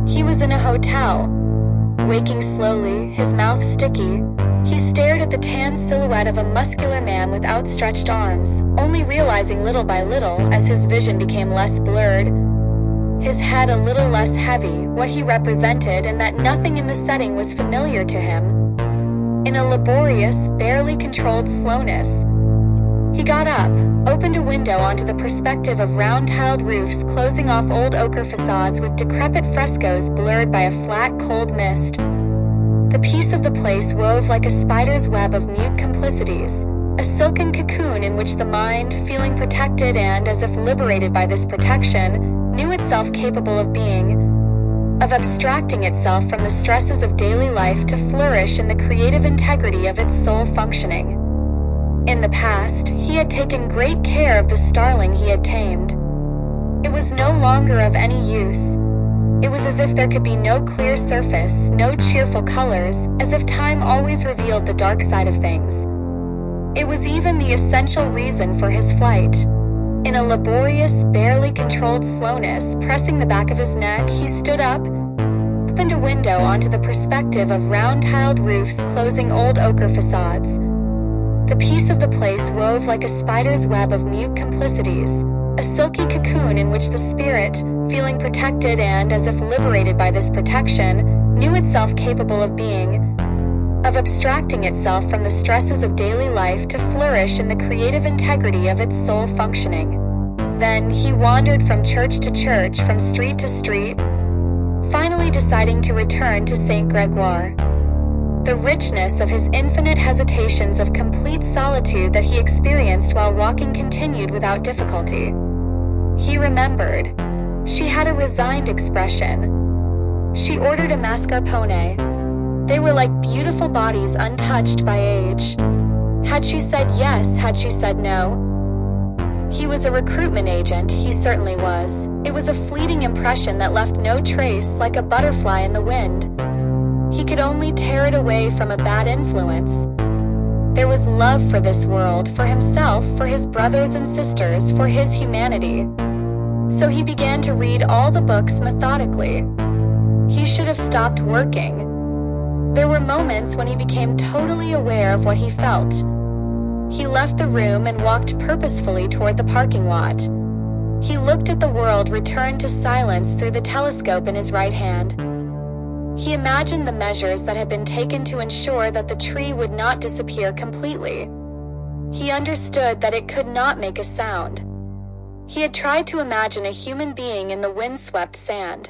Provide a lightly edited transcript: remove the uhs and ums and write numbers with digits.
He was in a hotel. Waking slowly, his mouth sticky, he stared at the tan silhouette of a muscular man with outstretched arms, only realizing little by little, as his vision became less blurred, his head a little less heavy, what he represented, and that nothing in the setting was familiar to him. In a laborious, barely controlled slowness, he got up, opened a window onto the perspective of round-tiled roofs closing off old ochre facades with decrepit frescoes blurred by a flat, cold mist. The peace of the place wove like a spider's web of mute complicities, a silken cocoon in which the mind, feeling protected and, as if liberated by this protection, knew itself capable of being, of abstracting itself from the stresses of daily life to flourish in the creative integrity of its sole functioning. In the past, he had taken great care of the starling he had tamed. It was no longer of any use. It was as if there could be no clear surface, no cheerful colors, as if time always revealed the dark side of things. It was even the essential reason for his flight. In a laborious, barely controlled slowness, pressing the back of his neck, he stood up, opened a window onto the perspective of round-tiled roofs closing old ochre facades. The peace of the place wove like a spider's web of mute complicities, a silky cocoon in which the spirit, feeling protected and, as if liberated by this protection, knew itself capable of being, of abstracting itself from the stresses of daily life to flourish in the creative integrity of its sole functioning. Then he wandered from church to church, from street to street, finally deciding to return to Saint Gregoire. The richness of his infinite hesitations of complete solitude that he experienced while walking continued without difficulty. He remembered. She had a resigned expression. She ordered a mascarpone. They were like beautiful bodies untouched by age. Had she said yes? Had she said no? He was a recruitment agent, he certainly was. It was a fleeting impression that left no trace, like a butterfly in the wind. He could only tear it away from a bad influence. There was love for this world, for himself, for his brothers and sisters, for his humanity. So he began to read all the books methodically. He should have stopped working. There were moments when he became totally aware of what he felt. He left the room and walked purposefully toward the parking lot. He looked at the world returned to silence through the telescope in his right hand. He imagined the measures that had been taken to ensure that the tree would not disappear completely. He understood that it could not make a sound. He had tried to imagine a human being in the windswept sand.